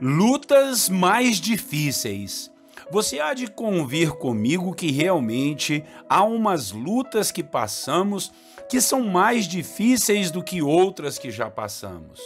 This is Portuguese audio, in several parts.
Lutas mais difíceis. Você há de convir comigo que realmente há umas lutas que passamos que são mais difíceis do que outras que já passamos.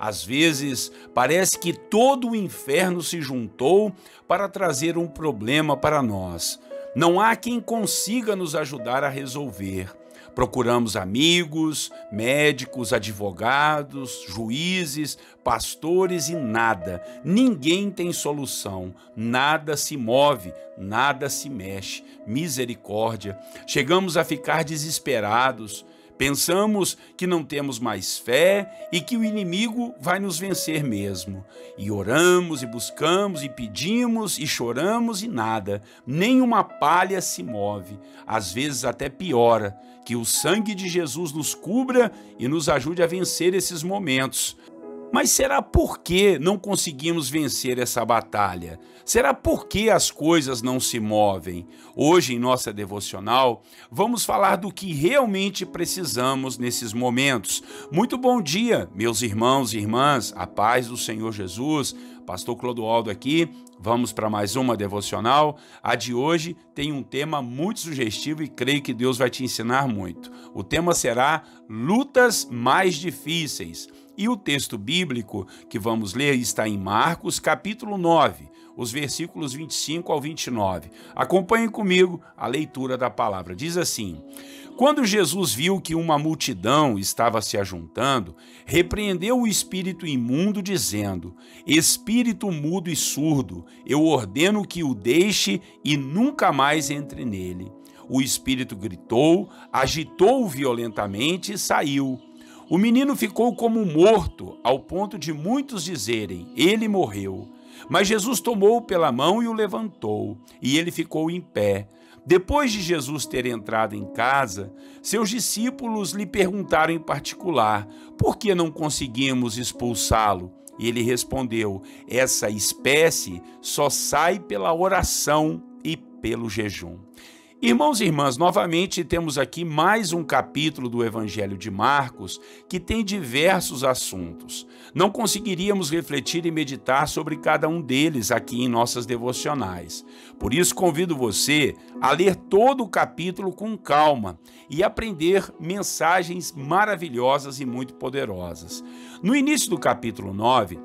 Às vezes, parece que todo o inferno se juntou para trazer um problema para nós. Não há quem consiga nos ajudar a resolver. Procuramos amigos, médicos, advogados, juízes, pastores e nada. Ninguém tem solução. Nada se move, nada se mexe. Misericórdia. Chegamos a ficar desesperados. Pensamos que não temos mais fé e que o inimigo vai nos vencer mesmo. E oramos e buscamos e pedimos e choramos e nada. Nem uma palha se move. Às vezes até piora. Que o sangue de Jesus nos cubra e nos ajude a vencer esses momentos. Mas será por que não conseguimos vencer essa batalha? Será por que as coisas não se movem? Hoje, em nossa devocional, vamos falar do que realmente precisamos nesses momentos. Muito bom dia, meus irmãos e irmãs, a paz do Senhor Jesus. Pastor Clodoaldo aqui, vamos para mais uma devocional. A de hoje tem um tema muito sugestivo e creio que Deus vai te ensinar muito. O tema será lutas mais difíceis. E o texto bíblico que vamos ler está em Marcos, capítulo 9, os versículos 25 ao 29. Acompanhem comigo a leitura da palavra. Diz assim: Quando Jesus viu que uma multidão estava se ajuntando, repreendeu o espírito imundo, dizendo: Espírito mudo e surdo, eu ordeno que o deixe e nunca mais entre nele. O espírito gritou, agitou-o violentamente e saiu. O menino ficou como morto, ao ponto de muitos dizerem: ele morreu. Mas Jesus tomou-o pela mão e o levantou, e ele ficou em pé. Depois de Jesus ter entrado em casa, seus discípulos lhe perguntaram em particular: por que não conseguimos expulsá-lo? E ele respondeu: essa espécie só sai pela oração e pelo jejum. Irmãos e irmãs, novamente temos aqui mais um capítulo do Evangelho de Marcos que tem diversos assuntos. Não conseguiríamos refletir e meditar sobre cada um deles aqui em nossas devocionais. Por isso convido você a ler todo o capítulo com calma e aprender mensagens maravilhosas e muito poderosas. No início do capítulo 9,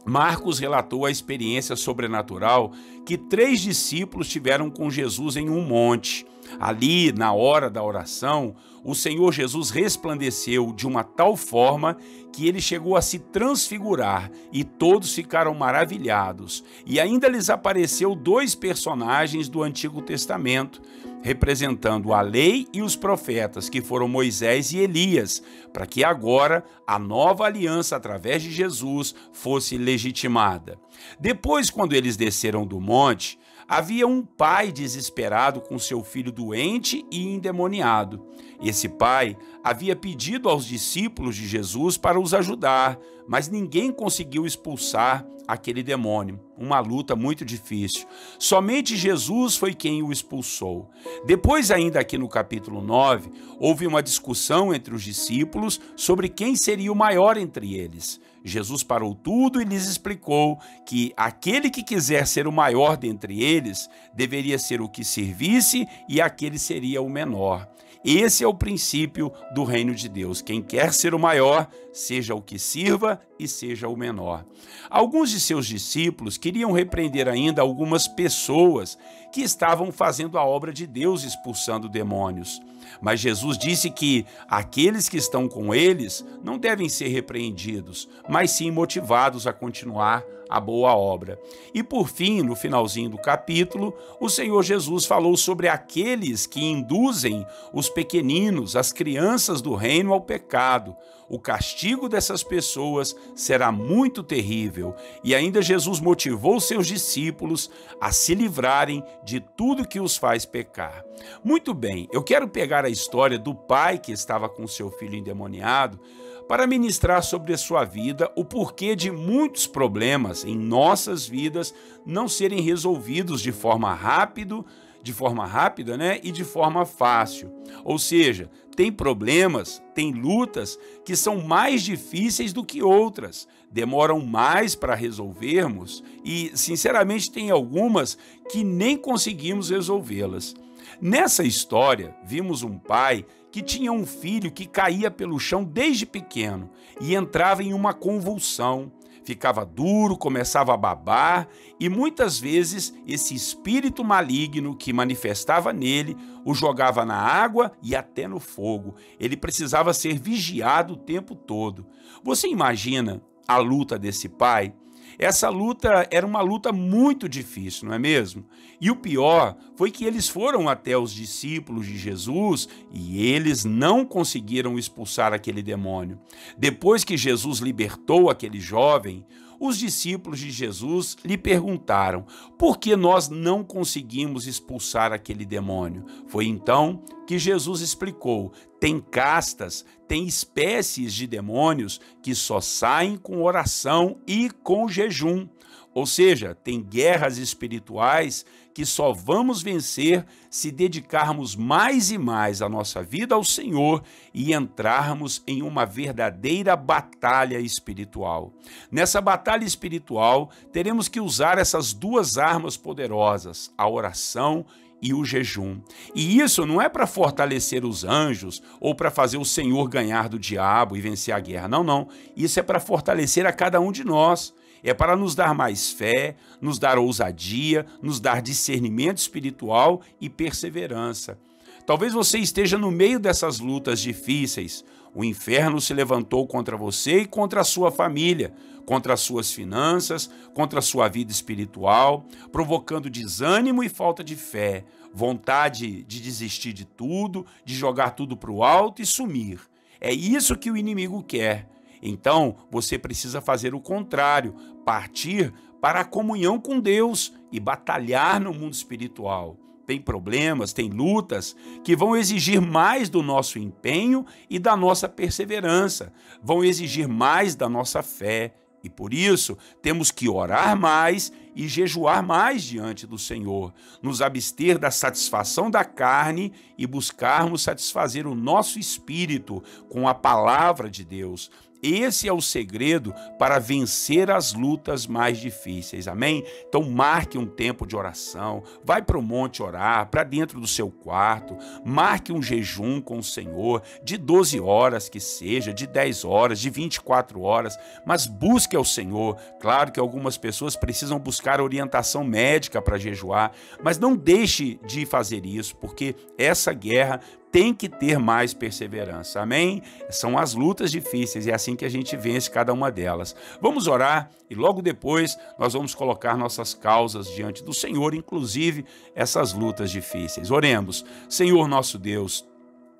Marcos relatou a experiência sobrenatural que 3 discípulos tiveram com Jesus em um monte. Ali, na hora da oração, o Senhor Jesus resplandeceu de uma tal forma que ele chegou a se transfigurar e todos ficaram maravilhados. E ainda lhes apareceu 2 personagens do Antigo Testamento, representando a lei e os profetas, que foram Moisés e Elias, para que agora a nova aliança através de Jesus fosse legitimada. Depois, quando eles desceram do monte, havia um pai desesperado com seu filho doente e endemoniado. Esse pai havia pedido aos discípulos de Jesus para os ajudar, mas ninguém conseguiu expulsar aquele demônio. Uma luta muito difícil. Somente Jesus foi quem o expulsou. Depois, ainda aqui no capítulo 9, houve uma discussão entre os discípulos sobre quem seria o maior entre eles. Jesus parou tudo e lhes explicou que aquele que quiser ser o maior dentre eles deveria ser o que servisse e aquele seria o menor. Esse é o princípio do reino de Deus. Quem quer ser o maior, seja o que sirva e seja o menor. Alguns de seus discípulos queriam repreender ainda algumas pessoas que estavam fazendo a obra de Deus expulsando demônios. Mas Jesus disse que aqueles que estão com eles não devem ser repreendidos, mas sim motivados a continuar a boa obra. E por fim, no finalzinho do capítulo, o Senhor Jesus falou sobre aqueles que induzem os pequeninos, as crianças do reino ao pecado. O castigo dessas pessoas será muito terrível. E ainda Jesus motivou seus discípulos a se livrarem de tudo que os faz pecar. Muito bem, eu quero pegar a história do pai que estava com seu filho endemoniado para ministrar sobre a sua vida o porquê de muitos problemas em nossas vidas não serem resolvidos de forma rápida de forma rápida, né, e de forma fácil. Ou seja, tem problemas, tem lutas que são mais difíceis do que outras, demoram mais para resolvermos e, sinceramente, tem algumas que nem conseguimos resolvê-las. Nessa história, vimos um pai que tinha um filho que caía pelo chão desde pequeno e entrava em uma convulsão. Ficava duro, começava a babar e muitas vezes esse espírito maligno que manifestava nele o jogava na água e até no fogo. Ele precisava ser vigiado o tempo todo. Você imagina a luta desse pai? Essa luta era uma luta muito difícil, não é mesmo? E o pior foi que eles foram até os discípulos de Jesus e eles não conseguiram expulsar aquele demônio. Depois que Jesus libertou aquele jovem, os discípulos de Jesus lhe perguntaram: por que nós não conseguimos expulsar aquele demônio? Foi então que Jesus explicou: tem castas, tem espécies de demônios que só saem com oração e com jejum. Ou seja, tem guerras espirituais que só vamos vencer se dedicarmos mais e mais a nossa vida ao Senhor e entrarmos em uma verdadeira batalha espiritual. Nessa batalha espiritual, teremos que usar essas duas armas poderosas, a oração e o jejum. E isso não é para fortalecer os anjos ou para fazer o Senhor ganhar do diabo e vencer a guerra. Não, não. Isso é para fortalecer a cada um de nós. É para nos dar mais fé, nos dar ousadia, nos dar discernimento espiritual e perseverança. Talvez você esteja no meio dessas lutas difíceis. O inferno se levantou contra você e contra a sua família, contra as suas finanças, contra a sua vida espiritual, provocando desânimo e falta de fé, vontade de desistir de tudo, de jogar tudo para o alto e sumir. É isso que o inimigo quer. Então, você precisa fazer o contrário, partir para a comunhão com Deus e batalhar no mundo espiritual. Tem problemas, tem lutas que vão exigir mais do nosso empenho e da nossa perseverança, vão exigir mais da nossa fé. E por isso, temos que orar mais e jejuar mais diante do Senhor, nos abster da satisfação da carne e buscarmos satisfazer o nosso espírito com a palavra de Deus. Esse é o segredo para vencer as lutas mais difíceis, amém? Então marque um tempo de oração, vai para o monte orar, para dentro do seu quarto, marque um jejum com o Senhor, de 12 horas que seja, de 10 horas, de 24 horas, mas busque ao Senhor. Claro que algumas pessoas precisam buscar orientação médica para jejuar, mas não deixe de fazer isso, porque essa guerra tem que ter mais perseverança, amém? São as lutas difíceis, é assim que a gente vence cada uma delas. Vamos orar e logo depois nós vamos colocar nossas causas diante do Senhor, inclusive essas lutas difíceis. Oremos. Senhor nosso Deus,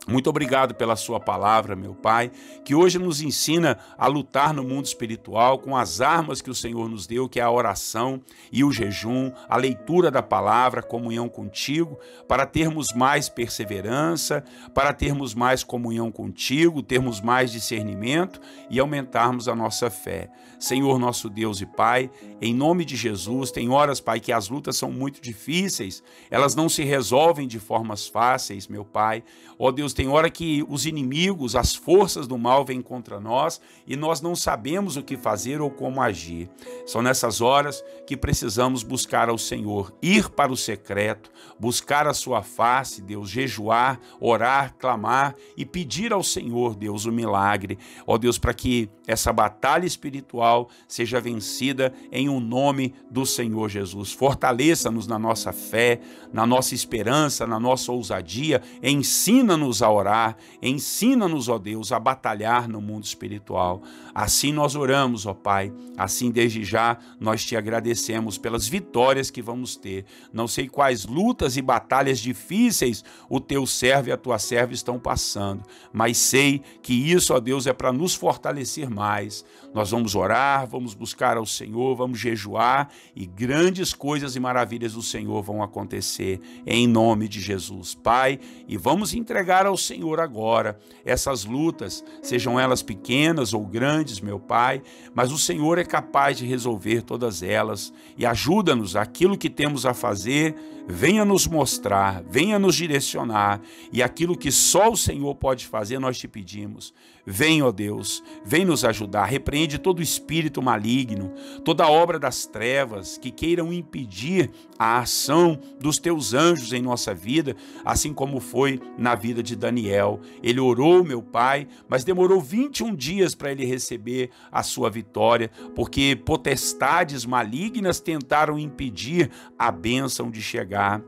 muito obrigado pela sua palavra, meu Pai, que hoje nos ensina a lutar no mundo espiritual com as armas que o Senhor nos deu, que é a oração e o jejum, a leitura da palavra, a comunhão contigo, para termos mais perseverança, para termos mais comunhão contigo, termos mais discernimento e aumentarmos a nossa fé. Senhor nosso Deus e Pai, em nome de Jesus, tem horas, Pai, que as lutas são muito difíceis, elas não se resolvem de formas fáceis, meu Pai. Ó Deus, tem hora que os inimigos, as forças do mal vêm contra nós e nós não sabemos o que fazer ou como agir. São nessas horas que precisamos buscar ao Senhor, ir para o secreto, buscar a sua face, Deus, jejuar, orar, clamar e pedir ao Senhor, Deus, o milagre. Ó Deus, para que essa batalha espiritual seja vencida em um nome do Senhor Jesus. Fortaleça-nos na nossa fé, na nossa esperança, na nossa ousadia, ensina-nos a orar, ensina-nos, ó Deus, a batalhar no mundo espiritual. Assim nós oramos, ó Pai, assim desde já nós te agradecemos pelas vitórias que vamos ter. Não sei quais lutas e batalhas difíceis o teu servo e a tua serva estão passando, mas sei que isso, ó Deus, é para nos fortalecer mais. Nós vamos orar, vamos buscar ao Senhor, vamos jejuar e grandes coisas e maravilhas do Senhor vão acontecer em nome de Jesus, Pai, e vamos entregar ao ao Senhor agora essas lutas, sejam elas pequenas ou grandes, meu Pai, mas o Senhor é capaz de resolver todas elas e ajuda-nos, aquilo que temos a fazer, venha nos mostrar, venha nos direcionar, e aquilo que só o Senhor pode fazer, nós te pedimos. Vem, ó Deus, vem nos ajudar, repreende todo espírito maligno, toda obra das trevas que queiram impedir a ação dos teus anjos em nossa vida, assim como foi na vida de Daniel. Ele orou, meu Pai, mas demorou 21 dias para ele receber a sua vitória, porque potestades malignas tentaram impedir a bênção de chegar.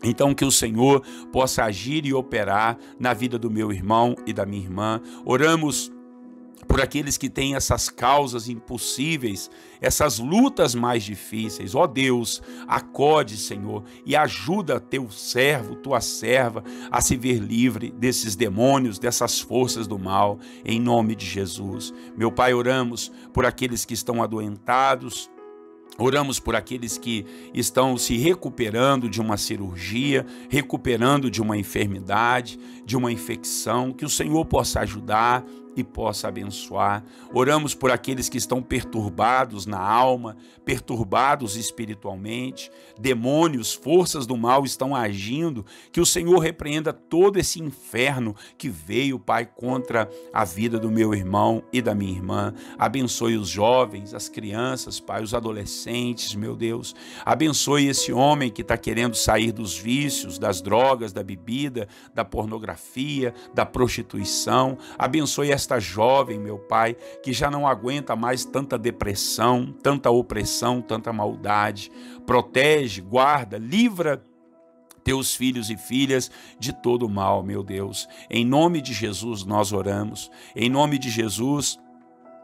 Então que o Senhor possa agir e operar na vida do meu irmão e da minha irmã. Oramos por aqueles que têm essas causas impossíveis, essas lutas mais difíceis. Ó Deus, acode, Senhor, e ajuda teu servo, tua serva, a se ver livre desses demônios, dessas forças do mal, em nome de Jesus. Meu Pai, oramos por aqueles que estão adoentados, oramos por aqueles que estão se recuperando de uma cirurgia, recuperando de uma enfermidade, de uma infecção, que o Senhor possa ajudar e possa abençoar. Oramos por aqueles que estão perturbados na alma, perturbados espiritualmente, demônios, forças do mal estão agindo, que o Senhor repreenda todo esse inferno que veio, Pai, contra a vida do meu irmão e da minha irmã. Abençoe os jovens, as crianças, Pai, os adolescentes, meu Deus. Abençoe esse homem que está querendo sair dos vícios, das drogas, da bebida, da pornografia, da prostituição. Abençoe esta jovem, meu Pai, que já não aguenta mais tanta depressão, tanta opressão, tanta maldade. Protege, guarda, livra teus filhos e filhas de todo o mal, meu Deus. Em nome de Jesus nós oramos. Em nome de Jesus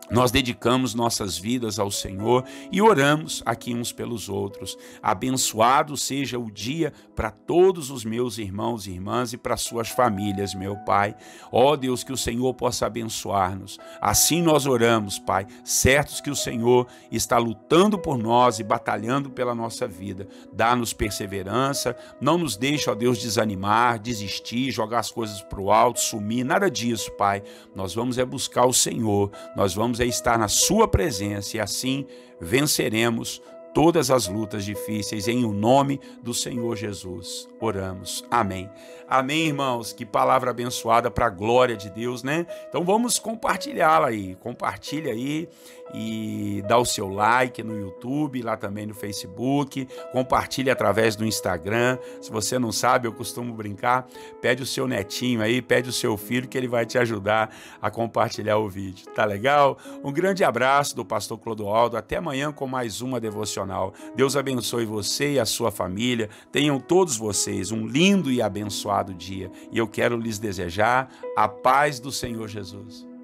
nós dedicamos nossas vidas ao Senhor e oramos aqui uns pelos outros. Abençoado seja o dia para todos os meus irmãos e irmãs e para suas famílias, meu Pai. Ó Deus, que o Senhor possa abençoar-nos. Assim nós oramos, Pai, certos que o Senhor está lutando por nós e batalhando pela nossa vida. Dá-nos perseverança, não nos deixe, ó Deus, desanimar, desistir, jogar as coisas para o alto, sumir, nada disso, Pai. Nós vamos buscar o Senhor, nós vamos estar na sua presença e assim venceremos todas as lutas difíceis em o nome do Senhor Jesus. Oramos. Amém. Amém, irmãos. Que palavra abençoada para a glória de Deus, né? Então vamos compartilhá-la aí. Compartilha aí e dá o seu like no YouTube, lá também no Facebook. Compartilha através do Instagram. Se você não sabe, eu costumo brincar. Pede o seu netinho aí, pede o seu filho que ele vai te ajudar a compartilhar o vídeo. Tá legal? Um grande abraço do pastor Clodoaldo. Até amanhã com mais uma devocional. Deus abençoe você e a sua família. Tenham todos vocês um lindo e abençoado dia. E eu quero lhes desejar a paz do Senhor Jesus.